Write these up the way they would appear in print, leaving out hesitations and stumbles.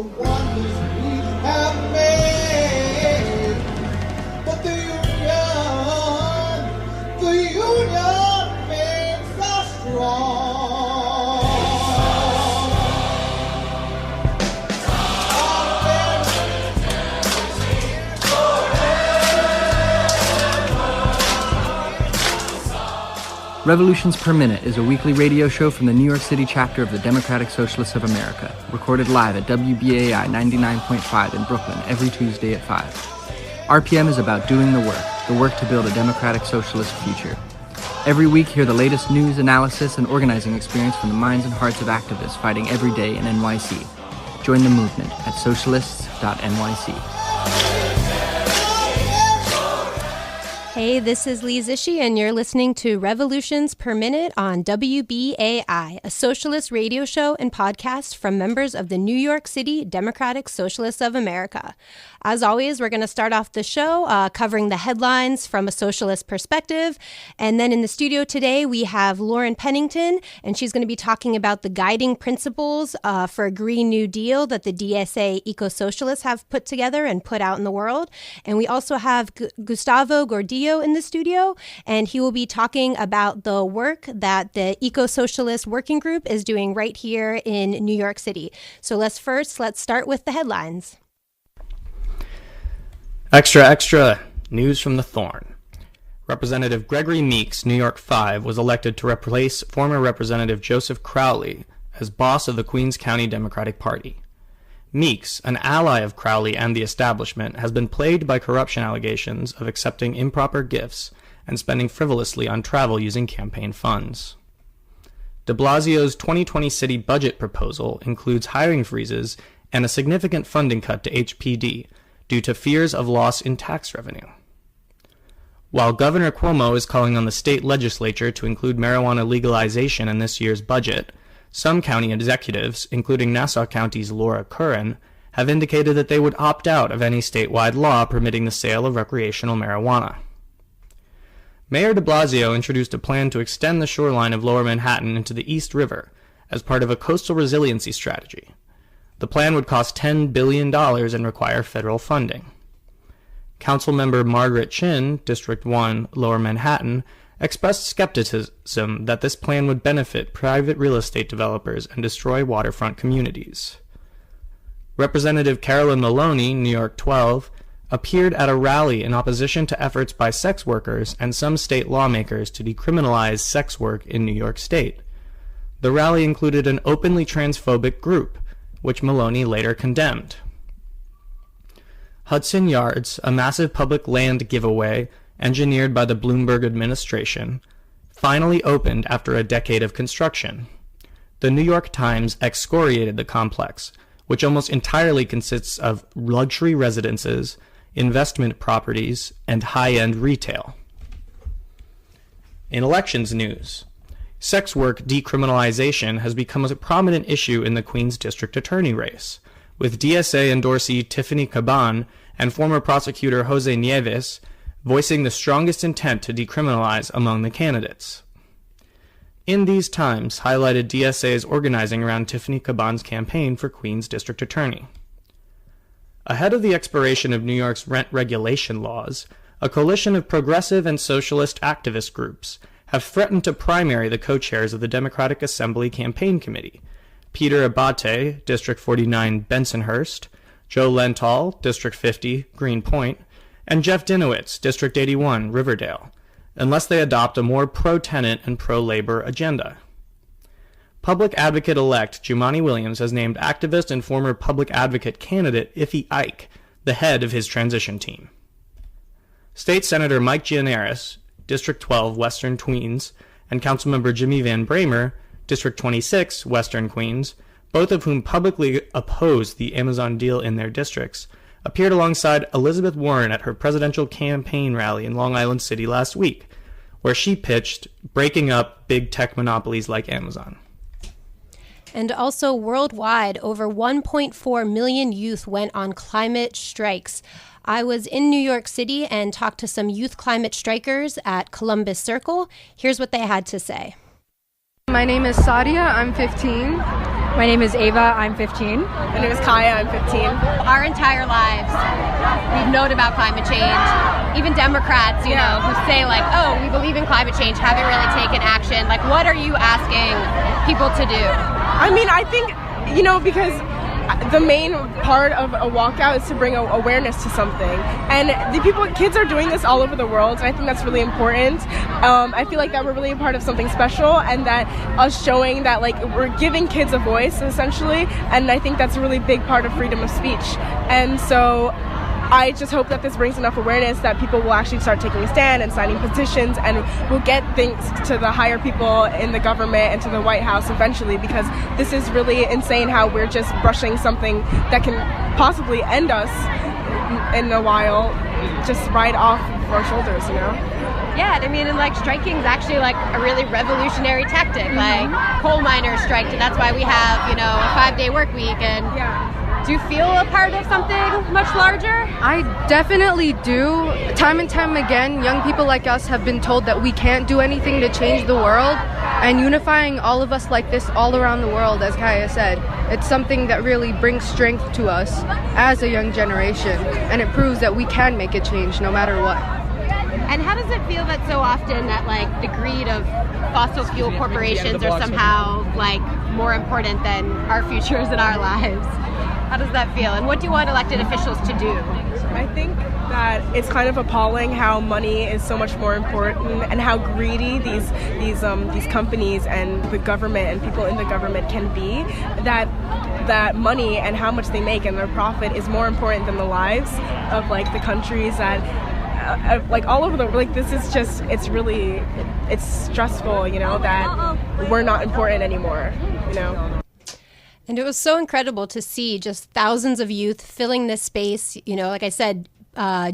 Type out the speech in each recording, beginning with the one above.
wonders we have made. But the union makes us strong. Revolutions Per Minute is a weekly radio show from the New York City chapter of the Democratic Socialists of America, recorded live at WBAI 99.5 in Brooklyn every Tuesday at 5. RPM is about doing the work to build a democratic socialist future. Every week, hear the latest news, analysis, and organizing experience from the minds and hearts of activists fighting every day in NYC. Join the movement at socialists.nyc. Hey, this is Lee Zishi, and you're listening to Revolutions Per Minute on WBAI, a socialist radio show and podcast from members of the New York City Democratic Socialists of America. As always, we're going to start off the show covering the headlines from a socialist perspective. And then in the studio today, we have Lauren Pennington, and she's going to be talking about the guiding principles for a Green New Deal that the DSA Ecosocialists have put together and put out in the world. And we also have Gustavo Gordillo in the studio, and he will be talking about the work that the Ecosocialist Working Group is doing right here in New York City. So let's start with the headlines. Extra, news from the Thorn. Representative Gregory Meeks, New York 5, was elected to replace former Representative Joseph Crowley as boss of the Queens County Democratic Party. Meeks, an ally of Crowley and the establishment, has been plagued by corruption allegations of accepting improper gifts and spending frivolously on travel using campaign funds. De Blasio's 2020 city budget proposal includes hiring freezes and a significant funding cut to HPD, due to fears of loss in tax revenue. While Governor Cuomo is calling on the state legislature to include marijuana legalization in this year's budget, some county executives, including Nassau County's Laura Curran, have indicated that they would opt out of any statewide law permitting the sale of recreational marijuana. Mayor de Blasio introduced a plan to extend the shoreline of Lower Manhattan into the East River as part of a coastal resiliency strategy. The plan would cost $10 billion and require federal funding. Councilmember Margaret Chin, District 1, Lower Manhattan, expressed skepticism that this plan would benefit private real estate developers and destroy waterfront communities. Representative Carolyn Maloney, New York 12, appeared at a rally in opposition to efforts by sex workers and some state lawmakers to decriminalize sex work in New York State. The rally included an openly transphobic group, which Maloney later condemned. Hudson Yards, a massive public land giveaway engineered by the Bloomberg administration, finally opened after a decade of construction. The New York Times excoriated the complex, which almost entirely consists of luxury residences, investment properties, and high-end retail. In elections news, sex work decriminalization has become a prominent issue in the Queens District Attorney race, with DSA endorsee Tiffany Caban and former prosecutor Jose Nieves voicing the strongest intent to decriminalize among the candidates. In these times highlighted DSA's organizing around Tiffany Caban's campaign for Queens District Attorney. Ahead of the expiration of New York's rent regulation laws, a coalition of progressive and socialist activist groups have threatened to primary the co-chairs of the Democratic Assembly Campaign Committee, Peter Abate, District 49, Bensonhurst, Joe Lenthal, District 50, Greenpoint, and Jeff Dinowitz, District 81, Riverdale, unless they adopt a more pro-tenant and pro-labor agenda. Public advocate-elect Jumaane Williams has named activist and former public advocate candidate Iffy Ike the head of his transition team. State Senator Mike Gianaris, District 12, Western Queens, and Councilmember Jimmy Van Bramer, District 26, Western Queens, both of whom publicly opposed the Amazon deal in their districts, appeared alongside Elizabeth Warren at her presidential campaign rally in Long Island City last week, where she pitched breaking up big tech monopolies like Amazon. And also worldwide, over 1.4 million youth went on climate strikes. I was in New York City and talked to some youth climate strikers at Columbus Circle. Here's what they had to say. My name is Sadia. I'm 15. My name is Ava. I'm 15. My name is Kaya. I'm 15. Our entire lives, we've known about climate change. Even Democrats, you know, who say like, oh, we believe in climate change, haven't really taken action. Like, what are you asking people to do? I mean, I think, you know, because the main part of a walkout is to bring awareness to something, and kids are doing this all over the world, and I think that's really important. I feel like that we're really a part of something special, and that us showing that like we're giving kids a voice essentially, and I think that's a really big part of freedom of speech. And so I just hope that this brings enough awareness that people will actually start taking a stand and signing petitions, and we'll get things to the higher people in the government and to the White House eventually, because this is really insane how we're just brushing something that can possibly end us in a while just right off of our shoulders, you know? Yeah, I mean, and like striking is actually like a really revolutionary tactic. Like coal miners striked, and that's why we have, you know, a 5-day work week. And do you feel a part of something much larger? I definitely do. Time and time again, young people like us have been told that we can't do anything to change the world, and unifying all of us like this all around the world, as Kaya said, it's something that really brings strength to us as a young generation, and it proves that we can make a change no matter what. And how does it feel that so often that like the greed of fossil fuel corporations are somehow like more important than our futures and our lives? How does that feel? And what do you want elected officials to do? I think that it's kind of appalling how money is so much more important, and how greedy these companies and the government and people in the government can be. That money and how much they make and their profit is more important than the lives of like the countries that like all over the like this is just it's stressful, you know, that we're not important anymore, you know. And it was so incredible to see just thousands of youth filling this space, you know, like I said,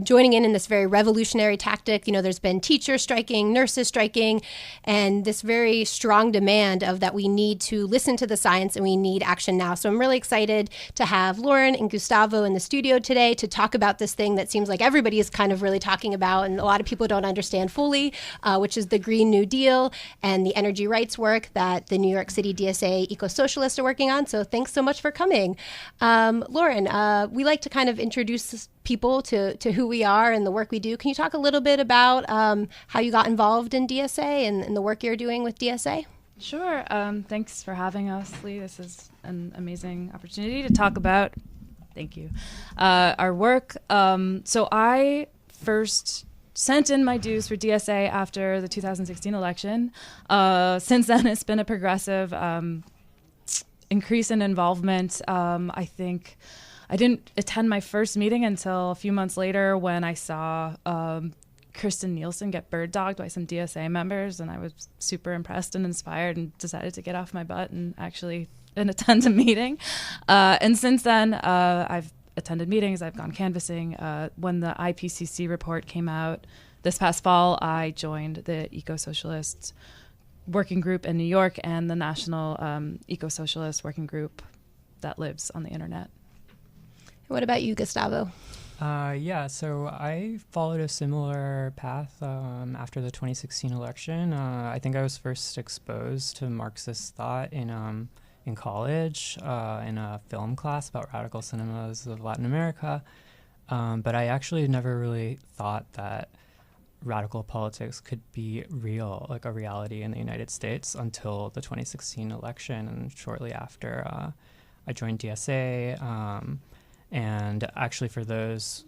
joining in this very revolutionary tactic. You know, there's been teachers striking, nurses striking, and this very strong demand of that we need to listen to the science and we need action now. So I'm really excited to have Lauren and Gustavo in the studio today to talk about this thing that seems like everybody is kind of really talking about and a lot of people don't understand fully, which is the Green New Deal and the energy rights work that the New York City DSA Ecosocialists are working on. So thanks so much for coming. Lauren, we like to kind of introduce people to who we are and the work we do. Can you talk a little bit about how you got involved in DSA and the work you're doing with DSA? Sure. Thanks for having us, Lee. This is an amazing opportunity to talk about, thank you, our work. So I first sent in my dues for DSA after the 2016 election. Since then, it's been a progressive increase in involvement. I think I didn't attend my first meeting until a few months later when I saw Kirsten Nielsen get bird dogged by some DSA members, and I was super impressed and inspired and decided to get off my butt and actually attend a meeting. And since then, I've attended meetings, I've gone canvassing. When the IPCC report came out this past fall, I joined the Ecosocialist working group in New York and the National Ecosocialist working group that lives on the internet. What about you, Gustavo? So I followed a similar path after the 2016 election. I think I was first exposed to Marxist thought in college in a film class about radical cinemas of Latin America. But I actually never really thought that radical politics could be real, like a reality in the United States, until the 2016 election and shortly after I joined DSA. And actually for those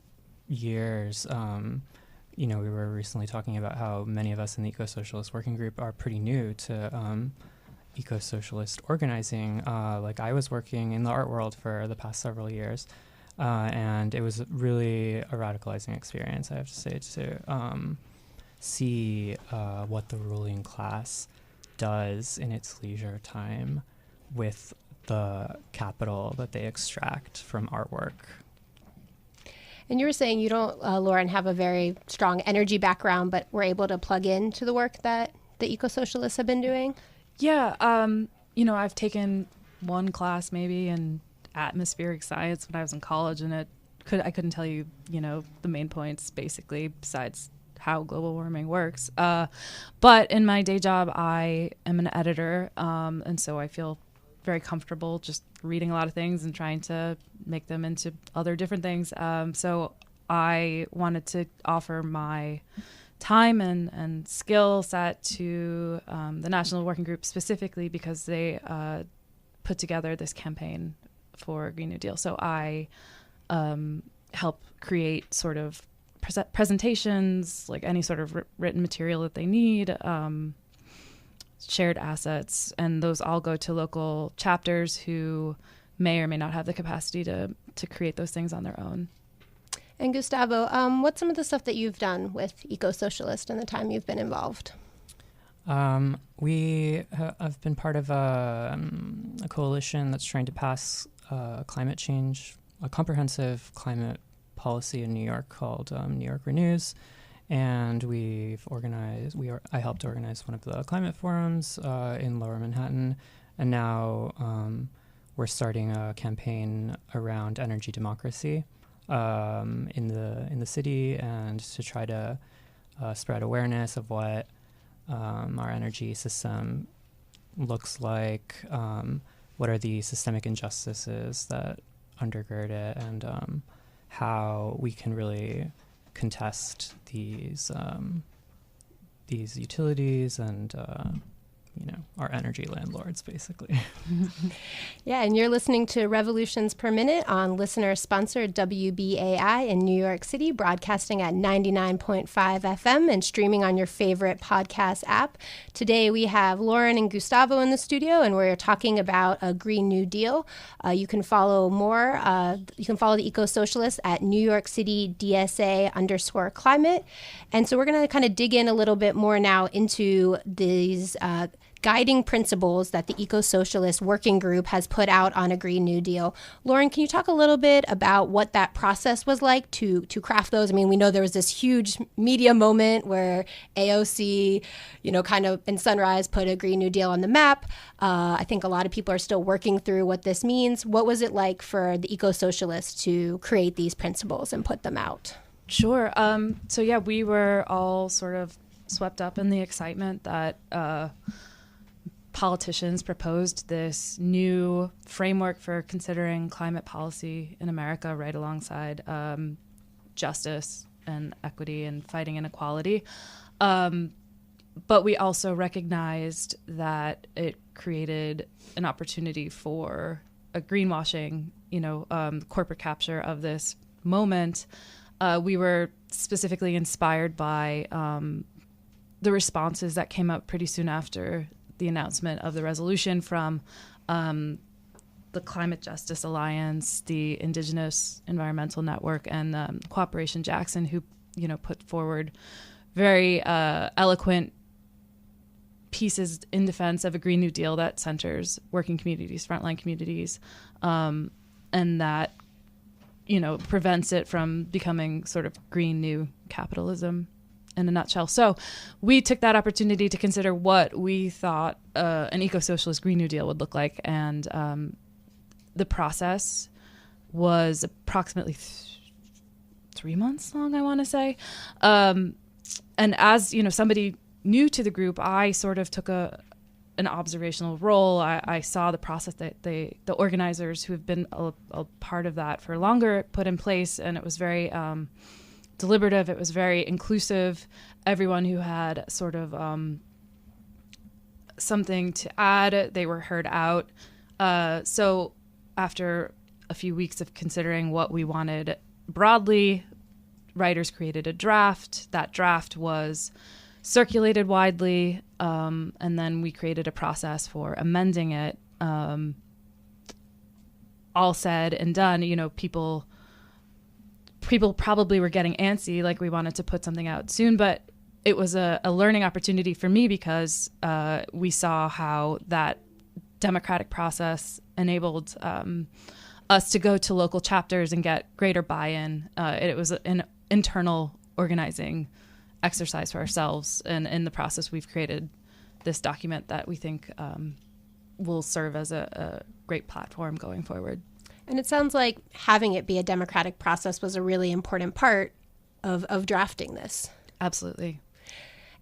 years, we were recently talking about how many of us in the Ecosocialist working group are pretty new to eco-socialist organizing. Like I was working in the art world for the past several years, and it was really a radicalizing experience, I have to say, to see what the ruling class does in its leisure time with the capital that they extract from artwork. And you were saying you don't, Lauren, have a very strong energy background, but were able to plug into the work that the Ecosocialists have been doing? Yeah, I've taken one class maybe in atmospheric science when I was in college, and I couldn't tell you, the main points basically besides how global warming works. But in my day job, I am an editor, and so I feel very comfortable just reading a lot of things and trying to make them into other different things. So I wanted to offer my time and skill set to the National Working Group specifically because they put together this campaign for Green New Deal. So I help create sort of presentations, like any sort of written material that they need, shared assets, and those all go to local chapters who may or may not have the capacity to create those things on their own. And Gustavo, what's some of the stuff that you've done with Ecosocialist in the time you've been involved? We have been part of a coalition that's trying to pass climate change, a comprehensive climate policy in New York called New York Renews. And I helped organize one of the climate forums in Lower Manhattan. And now we're starting a campaign around energy democracy in the city, and to try to spread awareness of what our energy system looks like, what are the systemic injustices that undergird it, and how we can really contest these utilities and our energy landlords, basically. Yeah, and you're listening to Revolutions Per Minute on listener-sponsored WBAI in New York City, broadcasting at 99.5 FM and streaming on your favorite podcast app. Today we have Lauren and Gustavo in the studio, and we're talking about a Green New Deal. You can follow more. You can follow the Ecosocialists at New York City DSA_climate. And so we're going to kind of dig in a little bit more now into these guiding principles that the Ecosocialist Working Group has put out on a Green New Deal. Lauren, can you talk a little bit about what that process was like to craft those? I mean, we know there was this huge media moment where AOC, kind of in Sunrise put a Green New Deal on the map. I think a lot of people are still working through what this means. What was it like for the Ecosocialists to create these principles and put them out? Sure. So yeah, we were all sort of swept up in the excitement that politicians proposed this new framework for considering climate policy in America right alongside justice and equity and fighting inequality. But we also recognized that it created an opportunity for a greenwashing, corporate capture of this moment. We were specifically inspired by the responses that came up pretty soon after the announcement of the resolution from the Climate Justice Alliance, the Indigenous Environmental Network, and Cooperation Jackson, who put forward very eloquent pieces in defense of a Green New Deal that centers working communities, frontline communities, and that prevents it from becoming sort of green new capitalism in a nutshell. So we took that opportunity to consider what we thought an eco-socialist Green New Deal would look like. And the process was approximately 3 months long, I want to say. And as, somebody new to the group, I sort of took an observational role. I saw the process that the organizers who have been a part of that for longer put in place, and it was very deliberative. It was very inclusive. Everyone who had sort of something to add, they were heard out. So after a few weeks of considering what we wanted broadly, writers created a draft. That draft was circulated widely, and then we created a process for amending it. All said and done, people probably were getting antsy, like we wanted to put something out soon, but it was a learning opportunity for me because we saw how that democratic process enabled us to go to local chapters and get greater buy-in. It was an internal organizing exercise for ourselves, and in the process we've created this document that we think will serve as a great platform going forward. And it sounds like having it be a democratic process was a really important part of drafting this. Absolutely.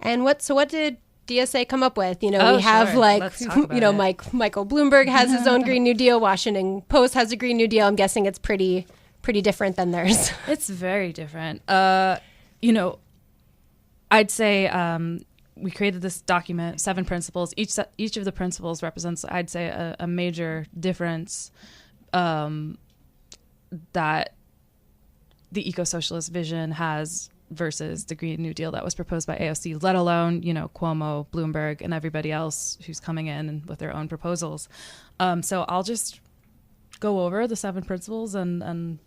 And what did DSA come up with? We Oh, have sure. Let's talk about it. Michael Bloomberg has his own Green New Deal. Washington Post has a Green New Deal. I'm guessing it's pretty different than theirs. It's very different. I'd say we created this document, 7 principles. Each of the principles represents, I'd say, a major difference that the eco-socialist vision has versus the Green New Deal that was proposed by AOC, let alone, Cuomo, Bloomberg, and everybody else who's coming in with their own proposals. So I'll just go over the 7 principles and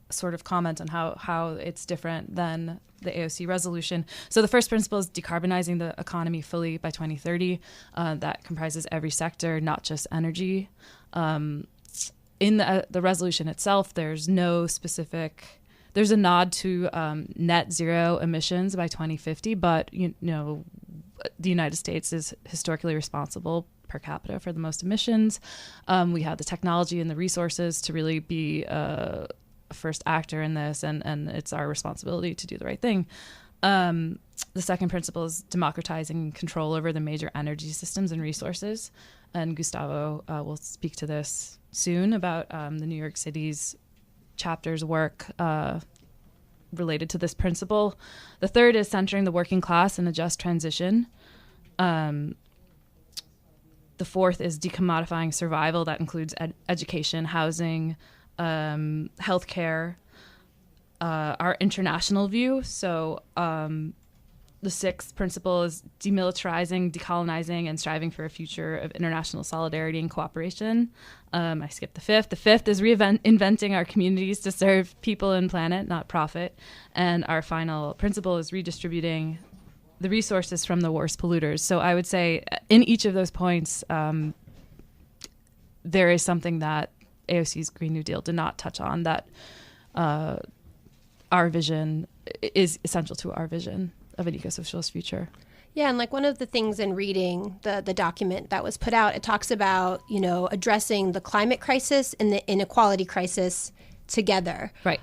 sort of comment on how it's different than the AOC resolution. So the first principle is decarbonizing the economy fully by 2030. That comprises every sector, not just energy. In the resolution itself, there's a nod to net zero emissions by 2050, but the United States is historically responsible per capita for the most emissions. We have the technology and the resources to really be a first actor in this, and it's our responsibility to do the right thing. The second principle is democratizing control over the major energy systems and resources. And Gustavo will speak to this soon about the New York City's chapter's work related to this principle. The third is centering the working class in a just transition. The fourth is decommodifying survival. That includes education, housing, healthcare, our international view. So the sixth principle is demilitarizing, decolonizing, and striving for a future of international solidarity and cooperation. I skipped the fifth. The fifth is reinventing our communities to serve people and planet, not profit. And our final principle is redistributing the resources from the worst polluters. So I would say in each of those points, there is something that AOC's Green New Deal did not touch on, that our vision is essential to our vision of an eco-socialist future. Yeah, and one of the things in reading the document that was put out, it talks about, addressing the climate crisis and the inequality crisis together. Right.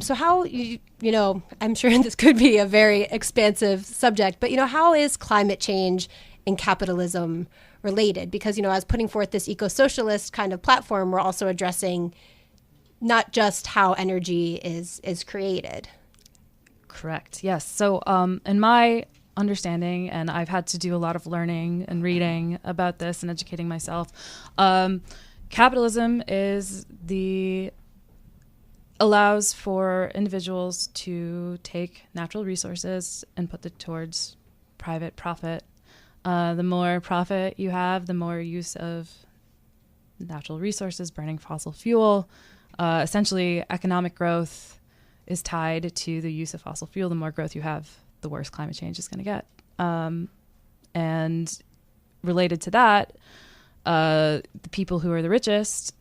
So how, I'm sure this could be a very expansive subject, but, how is climate change and capitalism related? Because, as putting forth this eco-socialist kind of platform, we're also addressing not just how energy is created. Correct. Yes. So in my understanding, and I've had to do a lot of learning and reading about this and educating myself, capitalism allows for individuals to take natural resources and put it towards private profit. The more profit you have, the more use of natural resources, burning fossil fuel. Essentially, economic growth is tied to the use of fossil fuel. The more growth you have, the worse climate change is going to get. And related to that, the people who are the richest,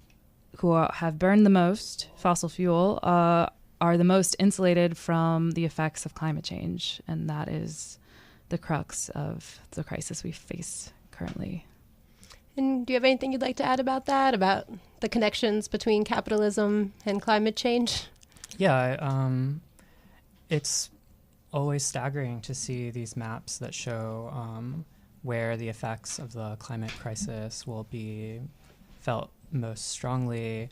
who have burned the most fossil fuel, are the most insulated from the effects of climate change. And that is the crux of the crisis we face currently. And do you have anything you'd like to add about that, about the connections between capitalism and climate change? Yeah, it's always staggering to see these maps that show where the effects of the climate crisis will be felt most strongly,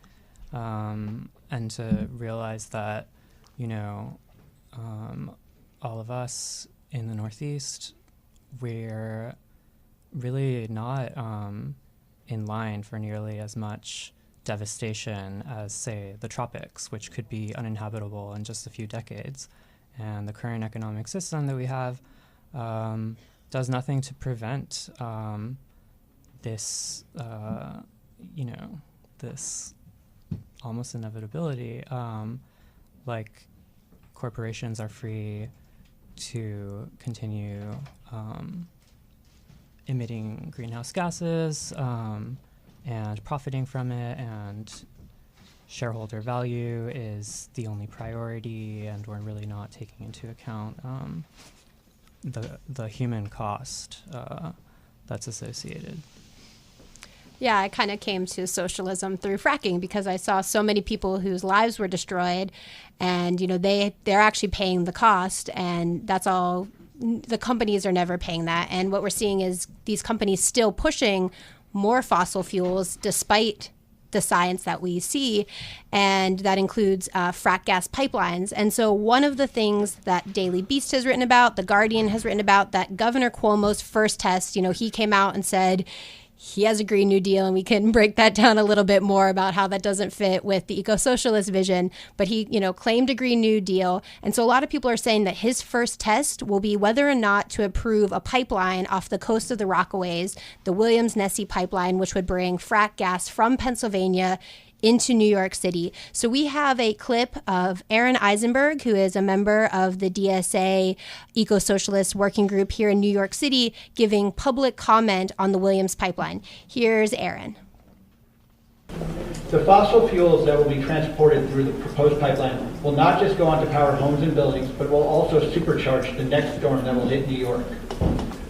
and to realize that, all of us in the Northeast, we're really not in line for nearly as much devastation as, say, the tropics, which could be uninhabitable in just a few decades. And the current economic system that we have does nothing to prevent this, this almost inevitability. Corporations are free to continue emitting greenhouse gases and profiting from it, and shareholder value is the only priority, and we're really not taking into account the human cost that's associated. Yeah, I kind of came to socialism through fracking because I saw so many people whose lives were destroyed, and they're actually paying the cost, and that's all the companies are never paying that. And what we're seeing is these companies still pushing more fossil fuels despite the science that we see, and that includes frack gas pipelines. And so one of the things that Daily Beast has written about, The Guardian has written about, that Governor Cuomo's first test, he came out and said he has a Green New Deal, and we can break that down a little bit more about how that doesn't fit with the eco-socialist vision. But he, claimed a Green New Deal. And so a lot of people are saying that his first test will be whether or not to approve a pipeline off the coast of the Rockaways, the Williams-Nessie pipeline, which would bring frack gas from Pennsylvania into New York City. So we have a clip of Aaron Eisenberg, who is a member of the DSA Ecosocialist working group here in New York City, giving public comment on the Williams pipeline. Here's Aaron. The fossil fuels that will be transported through the proposed pipeline will not just go on to power homes and buildings, but will also supercharge the next storm that will hit New York.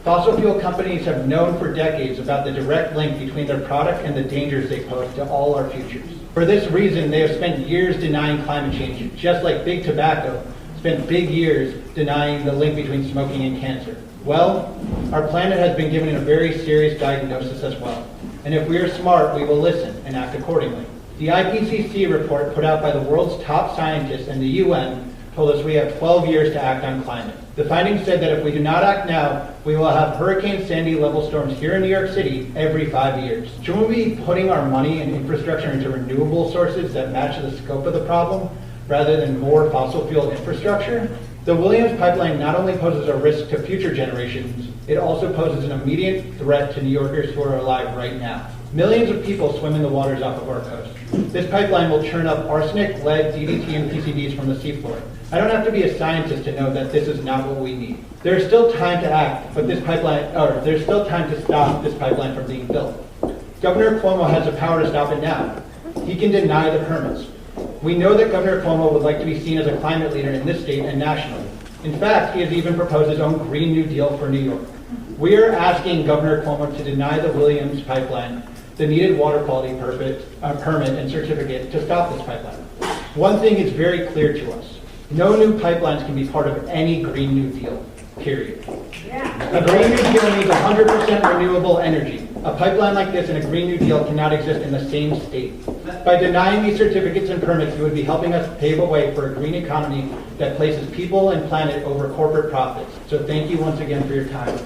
Fossil fuel companies have known for decades about the direct link between their product and the dangers they pose to all our futures. For this reason, they have spent years denying climate change, just like big tobacco spent big years denying the link between smoking and cancer. Well, our planet has been given a very serious diagnosis as well. And if we are smart, we will listen and act accordingly. The IPCC report put out by the world's top scientists and the UN told us we have 12 years to act on climate. The findings said that if we do not act now, we will have Hurricane Sandy level storms here in New York City every 5 years. Shouldn't we be putting our money and infrastructure into renewable sources that match the scope of the problem rather than more fossil fuel infrastructure? The Williams pipeline not only poses a risk to future generations, it also poses an immediate threat to New Yorkers who are alive right now. Millions of people swim in the waters off of our coast. This pipeline will churn up arsenic, lead, DDT, and PCBs from the seafloor. I don't have to be a scientist to know that this is not what we need. There's still time to act, but there's still time to stop this pipeline from being built. Governor Cuomo has the power to stop it now. He can deny the permits. We know that Governor Cuomo would like to be seen as a climate leader in this state and nationally. In fact, he has even proposed his own Green New Deal for New York. We are asking Governor Cuomo to deny the Williams pipeline the needed water quality permit and certificate to stop this pipeline. One thing is very clear to us. No new pipelines can be part of any Green New Deal, period. A Green New Deal needs 100% renewable energy. A pipeline like this and a Green New Deal cannot exist in the same state. By denying these certificates and permits, you would be helping us pave a way for a green economy that places people and planet over corporate profits. So thank you once again for your time.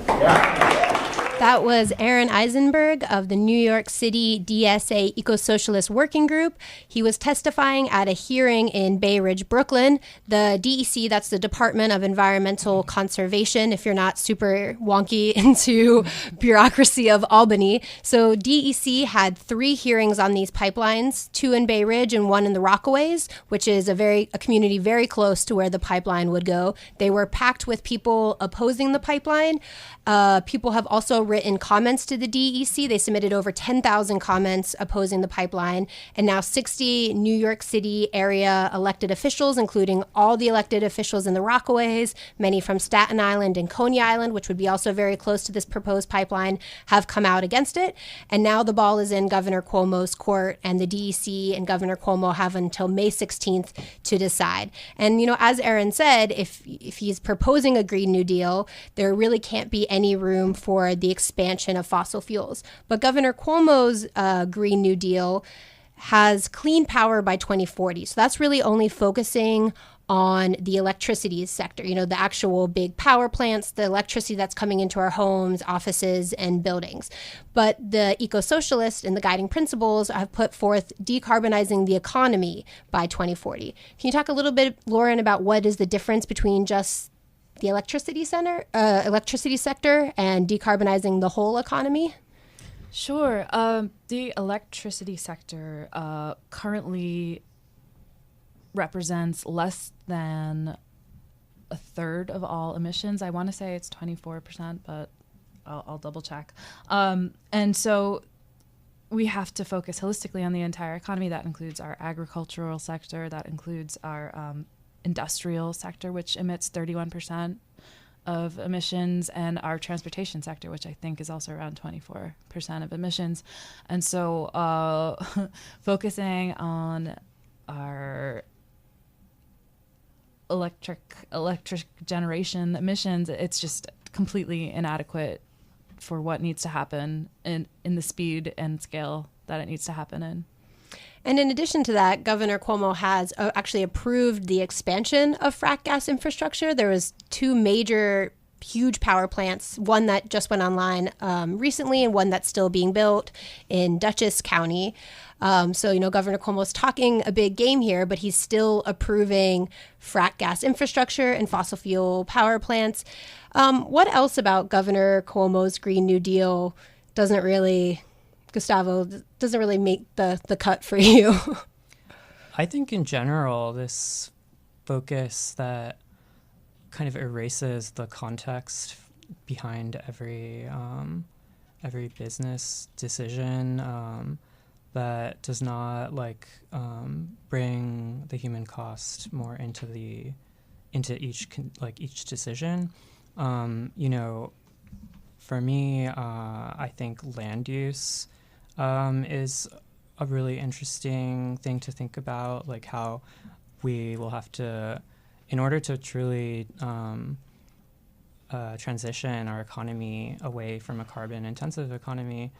That was Aaron Eisenberg of the New York City DSA Ecosocialist Working Group. He was testifying at a hearing in Bay Ridge, Brooklyn. The DEC, that's the Department of Environmental Conservation, if you're not super wonky into bureaucracy of Albany. So DEC had 3 hearings on these pipelines, 2 in Bay Ridge and 1 in the Rockaways, which is a community very close to where the pipeline would go. They were packed with people opposing the pipeline. People have also written comments to the DEC. They submitted over 10,000 comments opposing the pipeline, and now 60 New York City area elected officials, including all the elected officials in the Rockaways, many from Staten Island and Coney Island, which would be also very close to this proposed pipeline, have come out against it. And now the ball is in Governor Cuomo's court, and the DEC and Governor Cuomo have until May 16th to decide. And, as Aaron said, if he's proposing a Green New Deal, there really can't be any room for the expansion of fossil fuels. But Governor Cuomo's Green New Deal has clean power by 2040. So that's really only focusing on the electricity sector, the actual big power plants, the electricity that's coming into our homes, offices, and buildings. But the Ecosocialists and the guiding principles have put forth decarbonizing the economy by 2040. Can you talk a little bit, Lauren, about what is the difference between just the electricity sector and decarbonizing the whole economy? Sure. The electricity sector currently represents less than a third of all emissions. I want to say it's 24%, but I'll double check. And so we have to focus holistically on the entire economy. That includes our agricultural sector, that includes our industrial sector, which emits 31% of emissions, and our transportation sector, which I think is also around 24% of emissions. And so focusing on our electric generation emissions. It's just completely inadequate for what needs to happen in the speed and scale that it needs to happen in. And in addition to that, Governor Cuomo has actually approved the expansion of frack gas infrastructure. There was two major huge power plants, one that just went online recently and one that's still being built in Dutchess County. So, Governor Cuomo's talking a big game here, but he's still approving frack gas infrastructure and fossil fuel power plants. What else about Governor Cuomo's Green New Deal doesn't really make the cut for you? I think in general, this focus that kind of erases the context behind every business decision, that does not bring the human cost more into each decision. For me, I think land use is a really interesting thing to think about, like how we will have to, in order to truly transition our economy away from a carbon-intensive economy,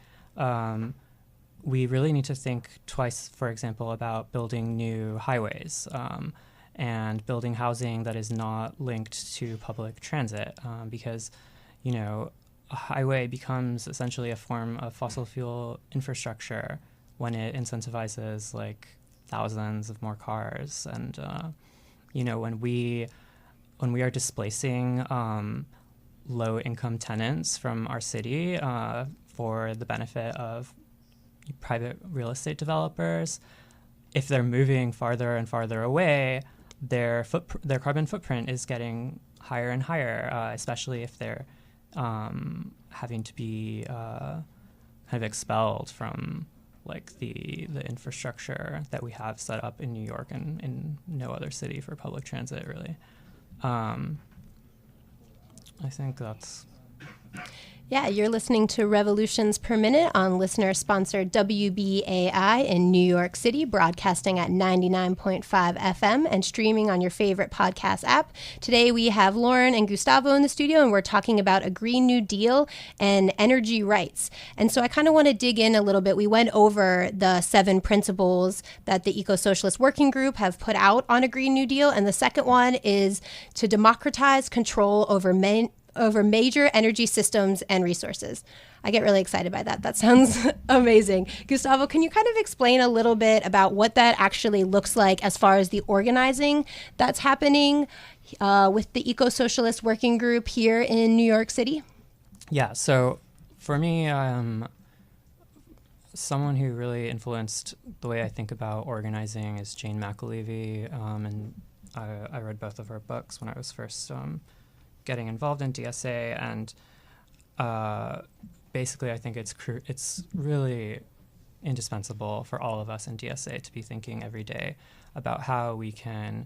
we really need to think twice, for example, about building new highways and building housing that is not linked to public transit, because, a highway becomes essentially a form of fossil fuel infrastructure when it incentivizes thousands of more cars. And, when we are displacing low-income tenants from our city for the benefit of private real estate developers, if they're moving farther and farther away, their carbon footprint is getting higher and higher, especially if they're having to be kind of expelled from the infrastructure that we have set up in New York and in no other city for public transit, really. I think that's... Yeah, you're listening to Revolutions Per Minute on listener-sponsored WBAI in New York City, broadcasting at 99.5 FM and streaming on your favorite podcast app. Today we have Lauren and Gustavo in the studio, and we're talking about a Green New Deal and energy rights. And so I kind of want to dig in a little bit. We went over the 7 principles that the Ecosocialist Working Group have put out on a Green New Deal, and the second one is to democratize control over major energy systems and resources. I get really excited by that. That sounds amazing. Gustavo, can you kind of explain a little bit about what that actually looks like as far as the organizing that's happening with the Eco-Socialist Working Group here in New York City? Yeah, so for me, someone who really influenced the way I think about organizing is Jane McAlevey, and I read both of her books when I was first getting involved in DSA, and basically I think it's really indispensable for all of us in DSA to be thinking every day about how we can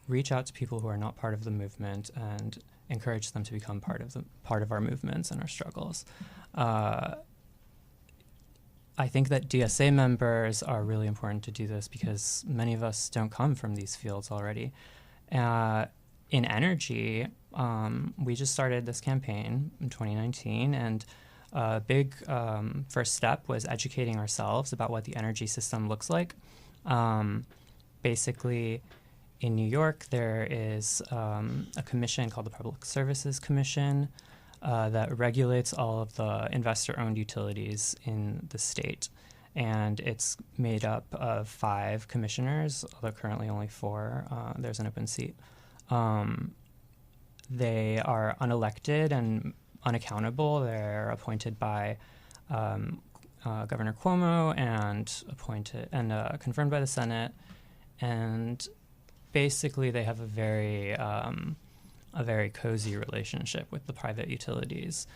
reach out to people who are not part of the movement and encourage them to become part of our movements and our struggles. I think that DSA members are really important to do this because many of us don't come from these fields already. In energy, we just started this campaign in 2019, and a big first step was educating ourselves about what the energy system looks like. Basically, in New York, there is a commission called the Public Services Commission that regulates all of the investor-owned utilities in the state. And it's made up of 5 commissioners, although currently only 4. There's an open seat. They are unelected and unaccountable. They're appointed by Governor Cuomo and confirmed by the Senate. And basically, they have a very cozy relationship with the private utilities,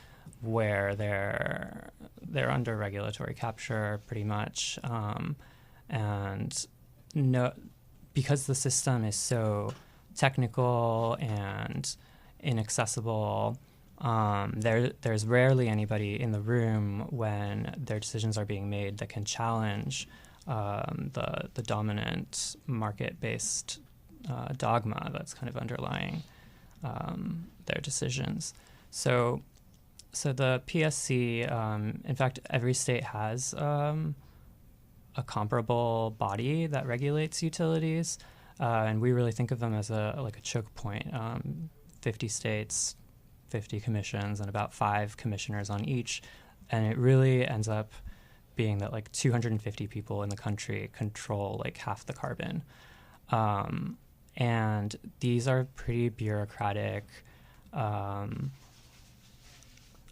where they're under regulatory capture pretty much, and because the system is so technical and inaccessible, there's rarely anybody in the room when their decisions are being made that can challenge the dominant market-based dogma that's kind of underlying their decisions. So the PSC, in fact, every state has a comparable body that regulates utilities, and we really think of them as a choke point. 50 states, 50 commissions, and about 5 commissioners on each, and it really ends up being that like 250 people in the country control like half the carbon. And these are pretty bureaucratic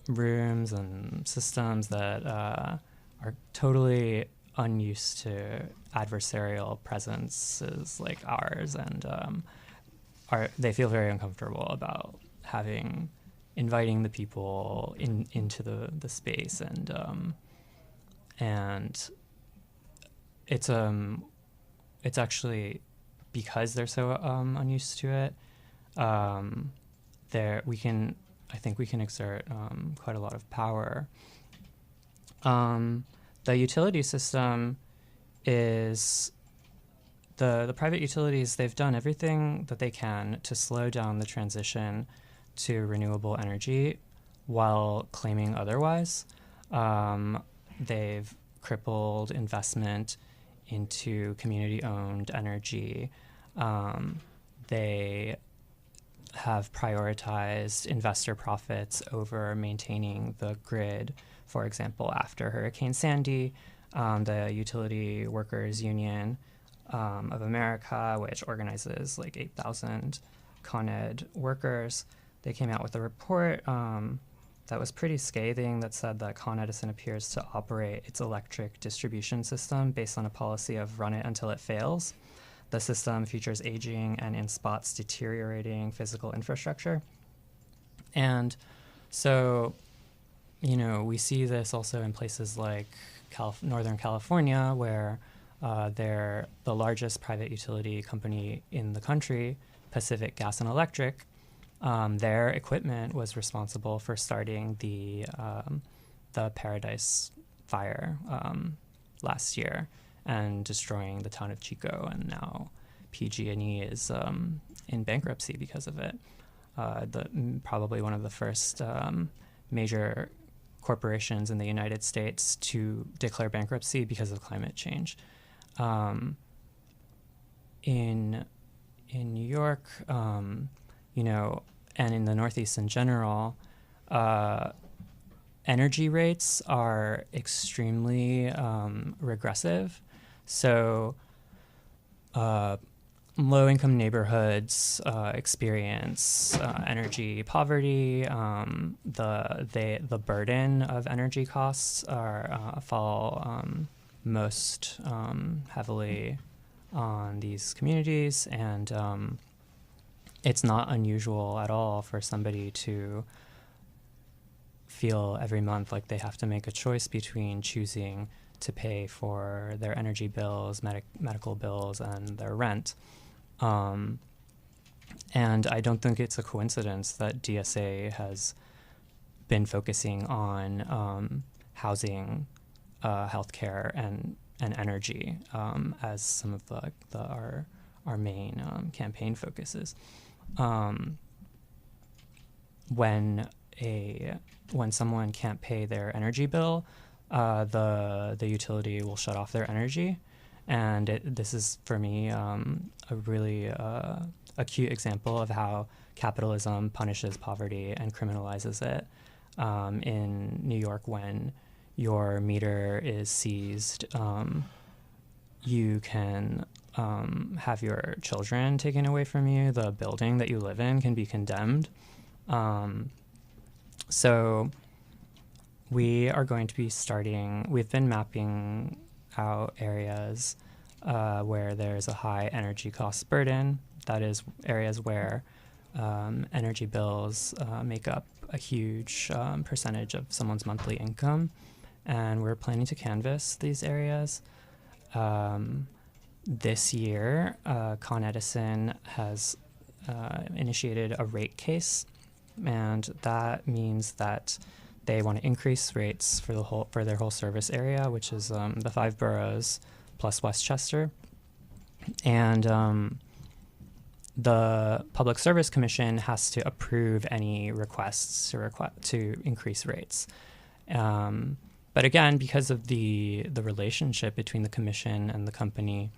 rooms and systems that are totally unused to adversarial presences like ours, and they feel very uncomfortable about inviting the people into the space, and it's actually because they're so unused to it. I think we can exert quite a lot of power. The utility system is the private utilities. They've done everything that they can to slow down the transition to renewable energy while claiming otherwise. They've crippled investment into community-owned energy. They have prioritized investor profits over maintaining the grid. For example, after Hurricane Sandy, the Utility Workers Union of America, which organizes like 8,000 ConEd workers, they came out with a report that was pretty scathing that said that Con Edison appears to operate its electric distribution system based on a policy of run it until it fails. The system features aging and in spots deteriorating physical infrastructure. And so, we see this also in places like Northern California, where they're the largest private utility company in the country, Pacific Gas and Electric. Their equipment was responsible for starting the Paradise Fire last year and destroying the town of Chico, and now PG&E is in bankruptcy because of it. Probably one of the first major corporations in the United States to declare bankruptcy because of climate change. In New York, and in the Northeast in general, energy rates are extremely regressive. So low-income neighborhoods experience energy poverty. The burden of energy costs fall most heavily on these communities, and it's not unusual at all for somebody to feel every month like they have to make a choice between choosing to pay for their energy bills, medical bills, and their rent. And I don't think it's a coincidence that DSA has been focusing on housing, healthcare, and energy as some of our main campaign focuses. When someone can't pay their energy bill, the utility will shut off their energy, and this is for me a really acute example of how capitalism punishes poverty and criminalizes it. In New York, when your meter is seized, you can have your children taken away from you. The building that you live in can be condemned. So we are going to be we've been mapping out areas where there's a high energy cost burden. That is areas where energy bills make up a huge percentage of someone's monthly income. And we're planning to canvass these areas. This year, Con Edison has initiated a rate case, and that means that they want to increase rates for their whole service area, which is the 5 boroughs plus Westchester. And the Public Service Commission has to approve any requests to increase rates. But again, because of the relationship between the commission and the company,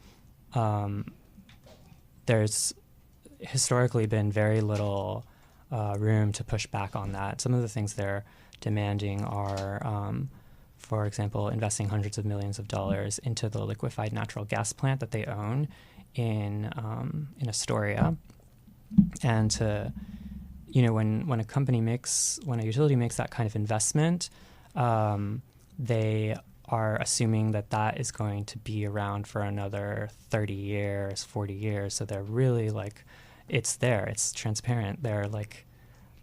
there's historically been very little room to push back on that. Some of the things they're demanding are, for example, investing hundreds of millions of dollars into the liquefied natural gas plant that they own in Astoria, and to, when a utility makes that kind of investment, they are assuming that is going to be around for another 30 years, 40 years. So they're really it's there, it's transparent.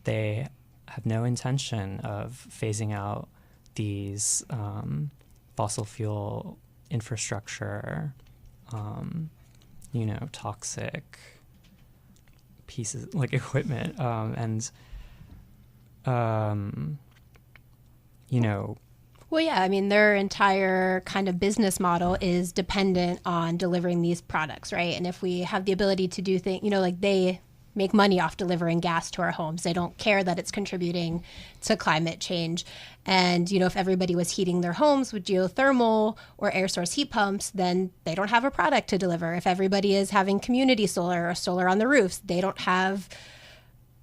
They have no intention of phasing out these fossil fuel infrastructure, toxic pieces equipment, Well, yeah, I mean, their entire kind of business model is dependent on delivering these products, right? And if we have the ability to do things, they make money off delivering gas to our homes. They don't care that it's contributing to climate change. And, if everybody was heating their homes with geothermal or air source heat pumps, then they don't have a product to deliver. If everybody is having community solar or solar on the roofs, they don't have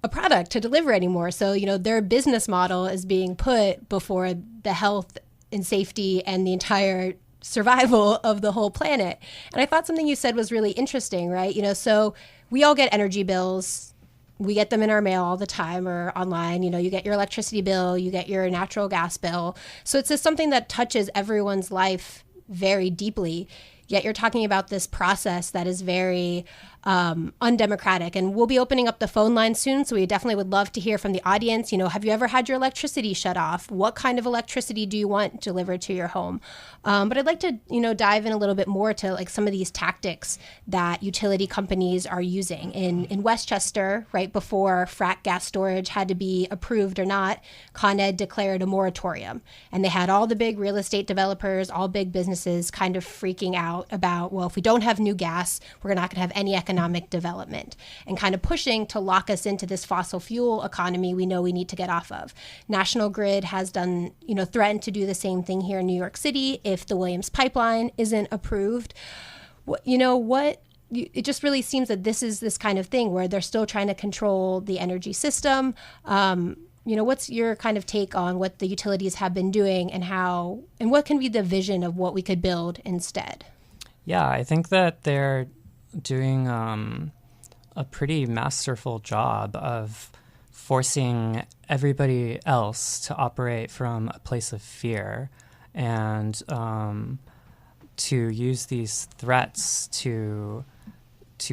a product to deliver anymore. So, their business model is being put before the health and safety and the entire survival of the whole planet. And I thought something you said was really interesting, right? So we all get energy bills. We get them in our mail all the time or online. You get your electricity bill, you get your natural gas bill. So it's just something that touches everyone's life very deeply. Yet you're talking about this process that is very undemocratic. And we'll be opening up the phone line soon, so we definitely would love to hear from the audience. Have you ever had your electricity shut off? What kind of electricity do you want delivered to your home? But I'd like to, dive in a little bit more to some of these tactics that utility companies are using. In Westchester, right before frack gas storage had to be approved or not, ConEd declared a moratorium. And they had all the big real estate developers, all big businesses kind of freaking out about, well, if we don't have new gas, we're not going to have any economic development, and kind of pushing to lock us into this fossil fuel economy we know we need to get off of. National Grid has done, threatened to do the same thing here in New York City if the Williams pipeline isn't approved. It just really seems that this is this kind of thing where they're still trying to control the energy system. What's your kind of take on what the utilities have been doing and what can be the vision of what we could build instead? Yeah, I think that they're doing a pretty masterful job of forcing everybody else to operate from a place of fear and to use these threats to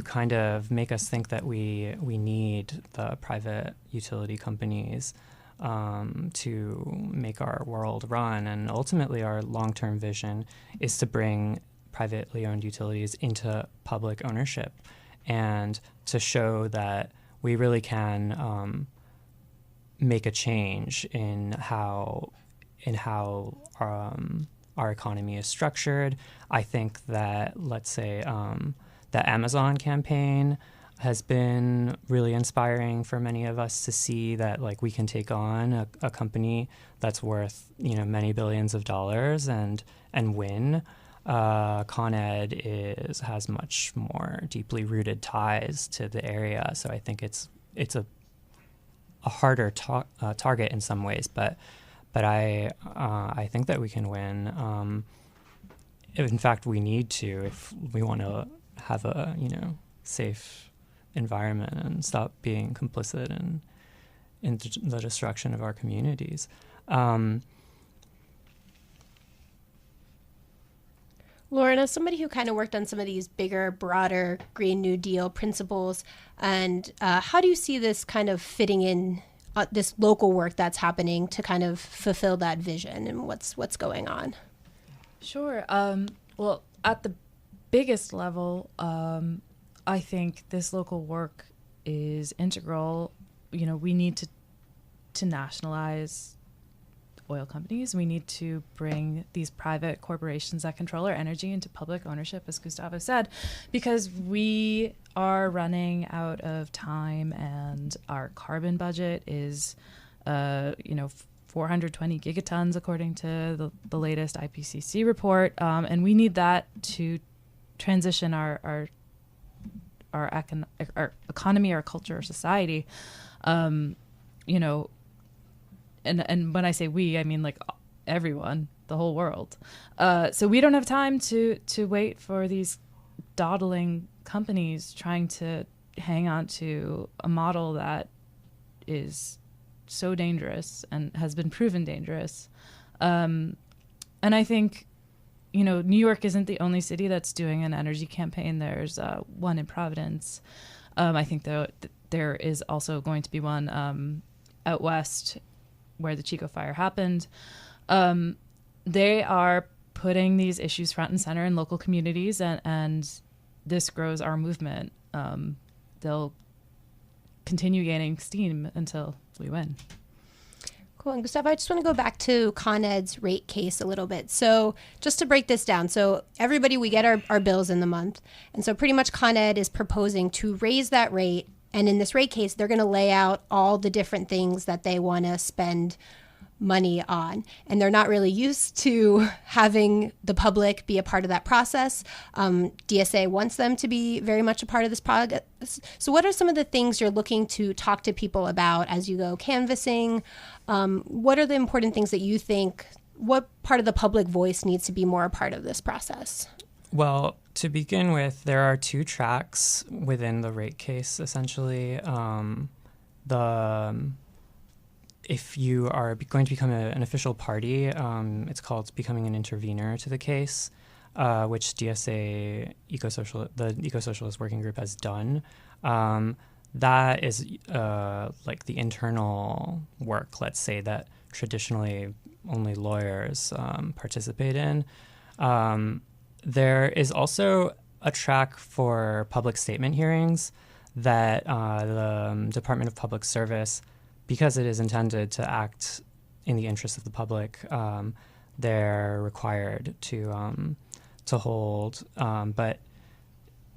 kind of make us think that we need the private utility companies to make our world run. And ultimately our long-term vision is to bring privately owned utilities into public ownership and to show that we really can make a change in how our economy is structured. I think that, let's say, the Amazon campaign has been really inspiring for many of us to see that we can take on a company that's worth many billions of dollars and win. ConEd has much more deeply rooted ties to the area, so I think it's a harder target in some ways, but I think that we can win. In fact, we need to if we want to have a safe environment and stop being complicit in the destruction of our communities. Lauren, as somebody who kind of worked on some of these bigger, broader Green New Deal principles, and how do you see this kind of fitting in this local work that's happening to kind of fulfill that vision, and what's going on? Sure. Well, at the biggest level, I think this local work is integral. We need to nationalize oil companies. We need to bring these private corporations that control our energy into public ownership, as Gustavo said, because we are running out of time, and our carbon budget is, 420 gigatons, according to the latest IPCC report, and we need that to transition our economy, our culture, our society. And when I say we, I mean like everyone, the whole world. So we don't have time to wait for these dawdling companies trying to hang on to a model that is so dangerous and has been proven dangerous. And I think, New York isn't the only city that's doing an energy campaign. There's one in Providence. I think there is also going to be one out west where the Chico fire happened. They are putting these issues front and center in local communities, and this grows our movement. They'll continue gaining steam until we win. Cool. And Gustavo, I just want to go back to ConEd's rate case a little bit. So just to break this down, so everybody, we get our bills in the month. And so pretty much ConEd is proposing to raise that rate. And in this rate case, they're going to lay out all the different things that they want to spend money on. And they're not really used to having the public be a part of that process. DSA wants them to be very much a part of this project. So what are some of the things you're looking to talk to people about as you go canvassing? What are the important things that you think, what part of the public voice needs to be more a part of this process? Well, to begin with, there are two tracks within the rate case, essentially. If you are going to become an official party, it's called becoming an intervener to the case, which DSA the Ecosocialist Working Group has done. That is like the internal work, let's say, that traditionally only lawyers participate in. There is also a track for public statement hearings that the Department of Public Service, because it is intended to act in the interest of the public, they're required to hold. But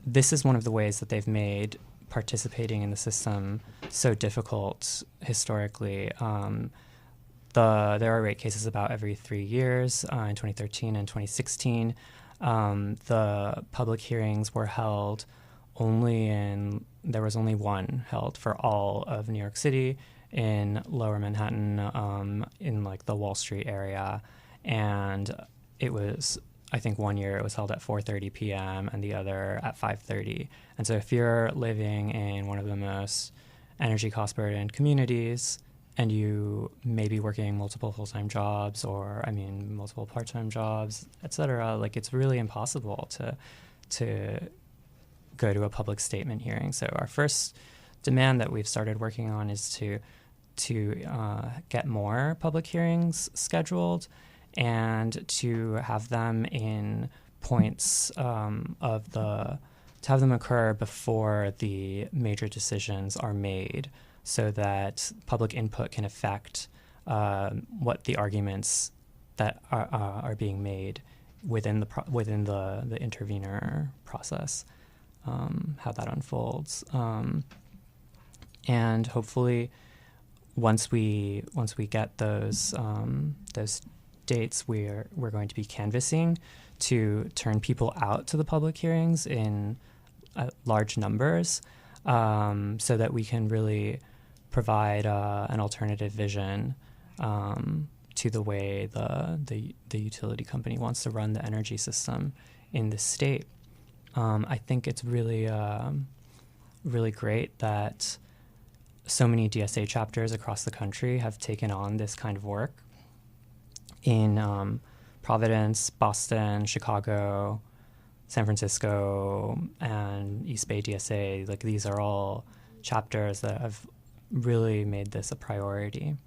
this is one of the ways that they've made participating in the system so difficult historically. There are rate cases about every 3 years, in 2013 and 2016. The public hearings were held there was only one held for all of New York City, in Lower Manhattan, in like the Wall Street area. And it was, I think one year it was held at 4:30 p.m. and the other at 5:30. And so if you're living in one of the most energy cost burdened communities, and you may be working multiple full-time jobs multiple part-time jobs, et cetera, like it's really impossible to go to a public statement hearing. So our first demand that we've started working on is to get more public hearings scheduled and to have them in points to have them occur before the major decisions are made, so that public input can affect what the arguments that are being made within the intervener process, how that unfolds, and hopefully once we get those dates, we're going to be canvassing to turn people out to the public hearings in large numbers, so that we can really provide an alternative vision to the way the utility company wants to run the energy system in the state. I think it's really really great that so many DSA chapters across the country have taken on this kind of work. In Providence, Boston, Chicago, San Francisco, and East Bay DSA, like these are all chapters that have really made this a priority.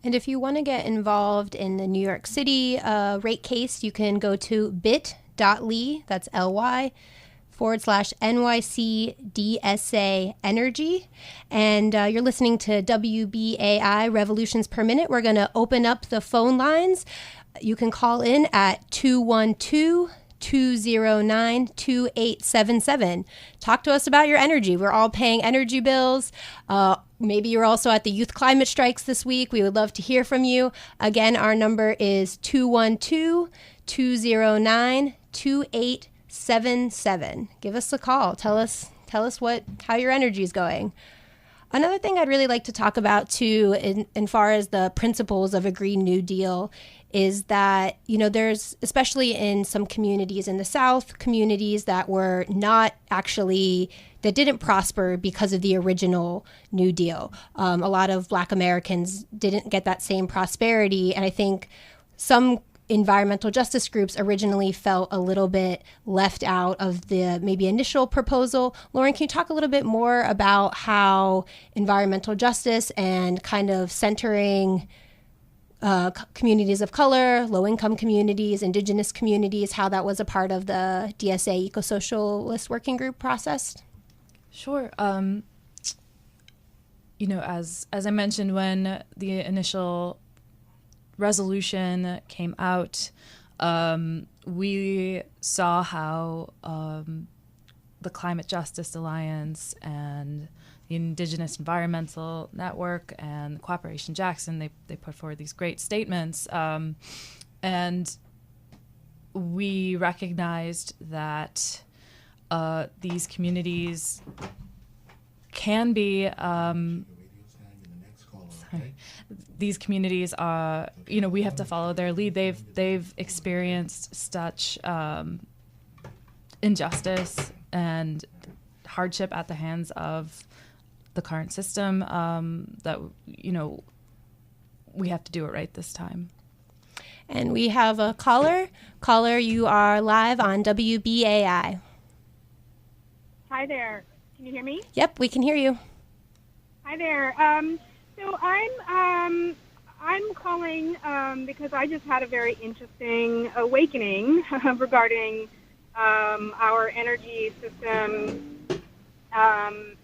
And if you want to get involved in the New York City rate case, you can go to bit.ly, that's NYC DSA Energy. And you're listening to WBAI Revolutions Per Minute. We're going to open up the phone lines. You can call in at 212-209-2877. Talk to us about your energy. We're all paying energy bills. Maybe you're also at the youth climate strikes this week. We would love to hear from you. Again, our number is 212-209-2877. Give us a call. Tell us how your energy is going. Another thing I'd really like to talk about too, in far as the principles of a Green New Deal, is that, there's, especially in some communities in the South, communities that were not actually, that didn't prosper because of the original New Deal. A lot of Black Americans didn't get that same prosperity. And I think some environmental justice groups originally felt a little bit left out of the maybe initial proposal. Lauren, can you talk a little bit more about how environmental justice and kind of centering communities of color, low-income communities, indigenous communities, how that was a part of the DSA Ecosocialist working group process? Sure. As I mentioned, when the initial resolution came out, we saw how the Climate Justice Alliance and the Indigenous Environmental Network and Cooperation Jackson, they put forward these great statements. And we recognized that these communities can be, these communities are, we have to follow their lead. They've experienced such injustice and hardship at the hands of the current system that, we have to do it right this time. And we have a caller. Caller, you are live on WBAI. Hi there. Can you hear me? Yep, we can hear you. Hi there. So I'm calling because I just had a very interesting awakening regarding our energy system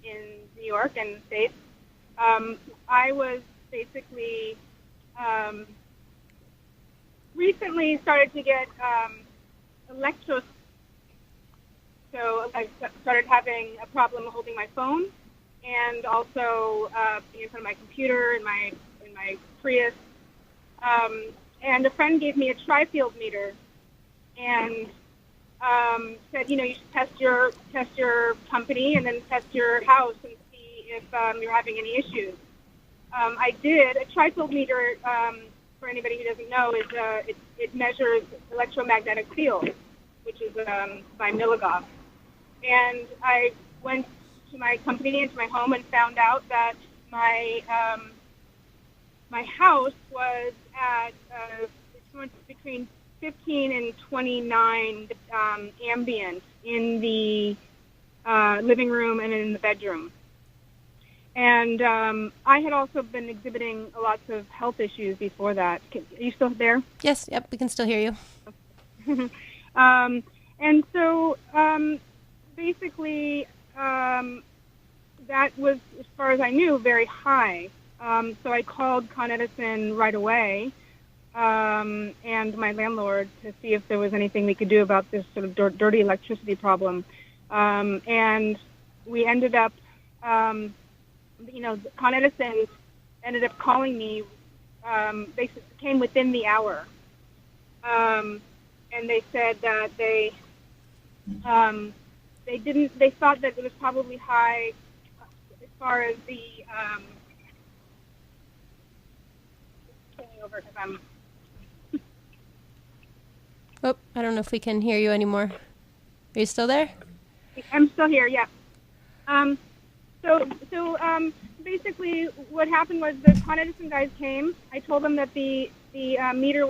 in New York and the States. I was basically recently started to get so I started having a problem holding my phone, and also being in front of my computer in my Prius. And a friend gave me a tri-field meter, and said, you should test your company and then test your house and see if you're having any issues. I did. A tri-field meter, for anybody who doesn't know, is it measures electromagnetic field, which is by milliGauss. And I went to my company and to my home and found out that my house was at between 15 and 29 ambient in the living room and in the bedroom. And I had also been exhibiting lots of health issues before that. Are you still there? Yes, yep, we can still hear you. And so basically that was, as far as I knew, very high. So I called ConEd right away and my landlord to see if there was anything we could do about this sort of dirty electricity problem. And we ended up, ConEd ended up calling me. They came within the hour. And they said that they thought that it was probably high as far as the, over because I'm. Oh, I don't know if we can hear you anymore. Are you still there? I'm still here, yeah. So basically what happened was the ConEd guys came. I told them that the meter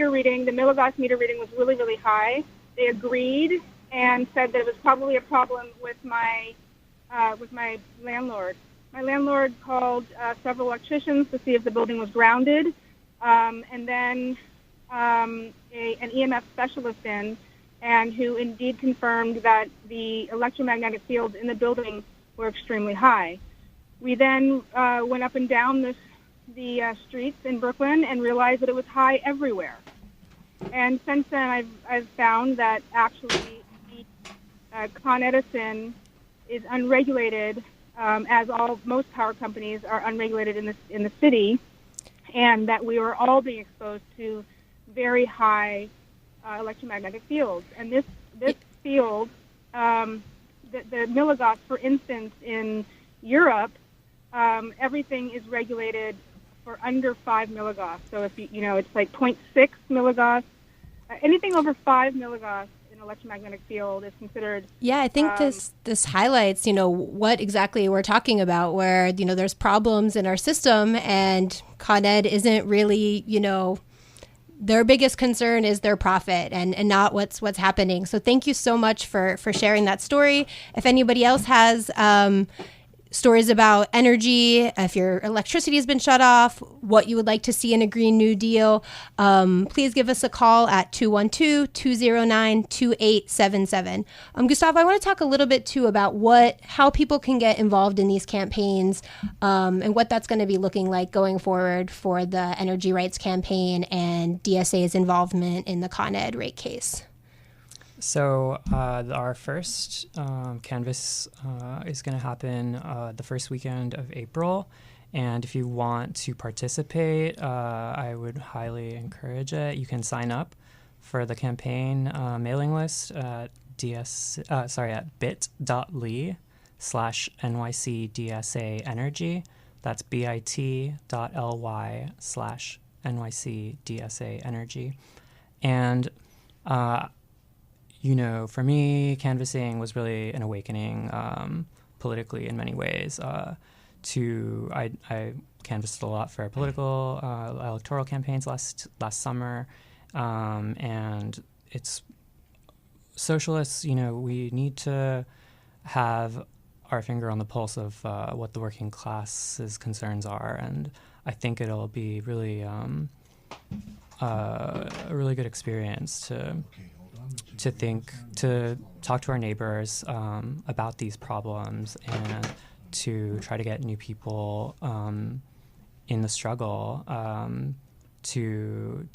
reading, the milliGauss meter reading was really, really high. They agreed and said that it was probably a problem with my landlord. My landlord called several electricians to see if the building was grounded, and then an EMF specialist in, and who indeed confirmed that the electromagnetic fields in the building were extremely high. We then went up and down the streets in Brooklyn and realized that it was high everywhere. And since then, I've found that actually Con Edison is unregulated, as most power companies are unregulated in the city, and that we were all being exposed to very high electromagnetic fields. And this field, the milligauss, for instance, in Europe, everything is regulated for under 5 milligauss. So if it's like 0.6 milligauss. Anything over 5 milligauss in electromagnetic field is considered. Yeah, I think this highlights, what exactly we're talking about, where, there's problems in our system, and ConEd isn't really, their biggest concern is their profit and not what's happening. So thank you so much for sharing that story. If anybody else has stories about energy, if your electricity has been shut off, what you would like to see in a Green New Deal, please give us a call at 212-209-2877. Gustavo, I want to talk a little bit too about how people can get involved in these campaigns, and what that's going to be looking like going forward for the energy rights campaign and DSA's involvement in the ConEd rate case. So our first canvas is going to happen the first weekend of April. And if you want to participate, I would highly encourage it. You can sign up for the campaign mailing list at at bit.ly/NYC DSA Energy. That's bit.ly/NYC DSA Energy. And for me, canvassing was really an awakening politically in many ways. I canvassed a lot for political electoral campaigns last summer, and it's socialists. We need to have our finger on the pulse of what the working class's concerns are, and I think it'll be really a really good experience to talk to our neighbors about these problems and to try to get new people in the struggle to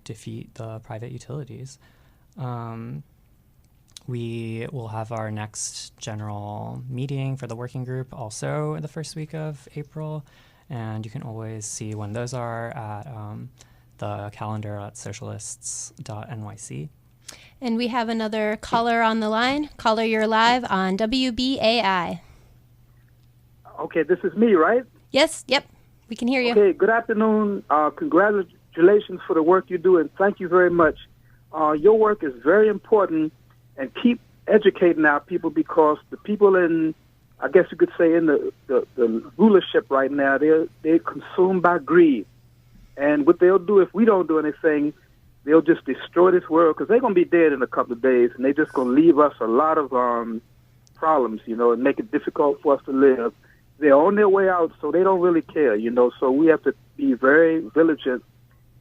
defeat the private utilities. We will have our next general meeting for the working group also in the first week of April, and you can always see when those are at the calendar at socialists.nyc. And we have another caller on the line. Caller, you're live on WBAI. Okay, this is me, right? Yes, yep, we can hear you. Okay, good afternoon. Congratulations for the work you do, and thank you very much. Your work is very important, and keep educating our people, because the people in, I guess you could say, in the rulership right now, they're consumed by greed. And what they'll do if we don't do anything, they'll just destroy this world, because they're going to be dead in a couple of days, and they're just going to leave us a lot of problems, and make it difficult for us to live. They're on their way out, so they don't really care, so we have to be very vigilant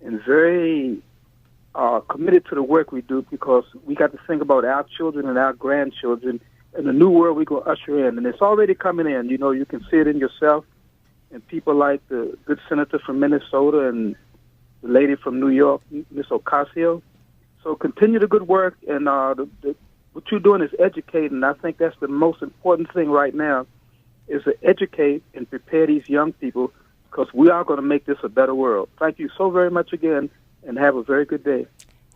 and very committed to the work we do, because we got to think about our children and our grandchildren and the new world we're going to usher in. And it's already coming in. You can see it in yourself and people like the good senator from Minnesota and the lady from New York, Ms. Ocasio. So continue the good work, and what you're doing is educating. I think that's the most important thing right now, is to educate and prepare these young people, because we are going to make this a better world. Thank you so very much again, and have a very good day.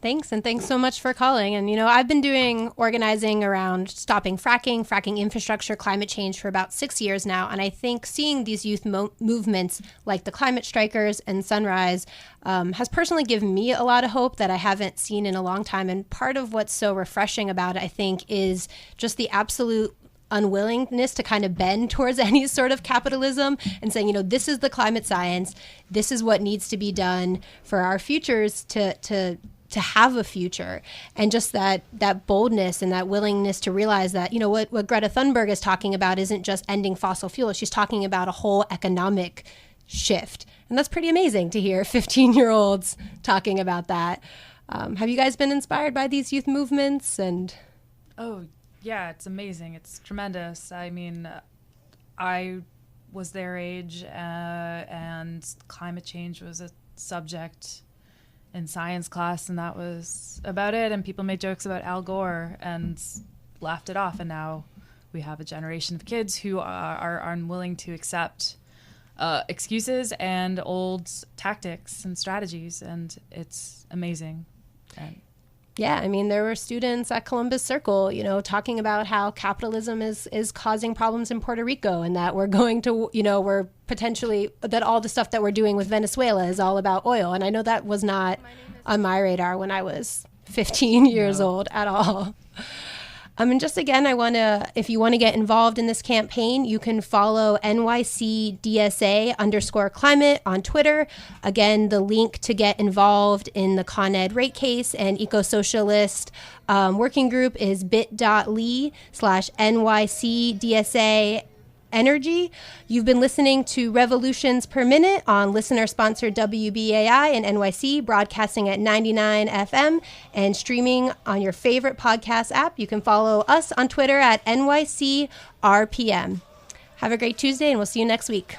Thanks, and thanks so much for calling. And, I've been doing organizing around stopping fracking infrastructure, climate change for about 6 years now. And I think seeing these youth movements like the Climate Strikers and Sunrise has personally given me a lot of hope that I haven't seen in a long time. And part of what's so refreshing about it, I think, is just the absolute unwillingness to kind of bend towards any sort of capitalism and saying, this is the climate science, this is what needs to be done for our futures to have a future. And just that boldness and that willingness to realize that, what Greta Thunberg is talking about isn't just ending fossil fuels. She's talking about a whole economic shift. And that's pretty amazing to hear 15-year-olds talking about that. Have you guys been inspired by these youth movements? And Oh, yeah, it's amazing. It's tremendous. I mean, I was their age, and climate change was a subject in science class, and that was about it. And people made jokes about Al Gore and laughed it off. And now we have a generation of kids who are unwilling to accept excuses and old tactics and strategies, and it's amazing. And yeah, I mean, there were students at Columbus Circle, talking about how capitalism is causing problems in Puerto Rico, and that we're going to, we're potentially, that all the stuff that we're doing with Venezuela is all about oil. And I know that was not on my radar when I was 15 years old at all. And just again, if you want to get involved in this campaign, you can follow NYC_DSA on Twitter. Again, the link to get involved in the ConEd rate case and Ecosocialist working group is bit.ly/NYCDSA Energy. You've been listening to Revolutions Per Minute on listener-sponsored WBAI in NYC, broadcasting at 99 FM and streaming on your favorite podcast app. You can follow us on Twitter at NYCRPM. Have a great Tuesday, and we'll see you next week.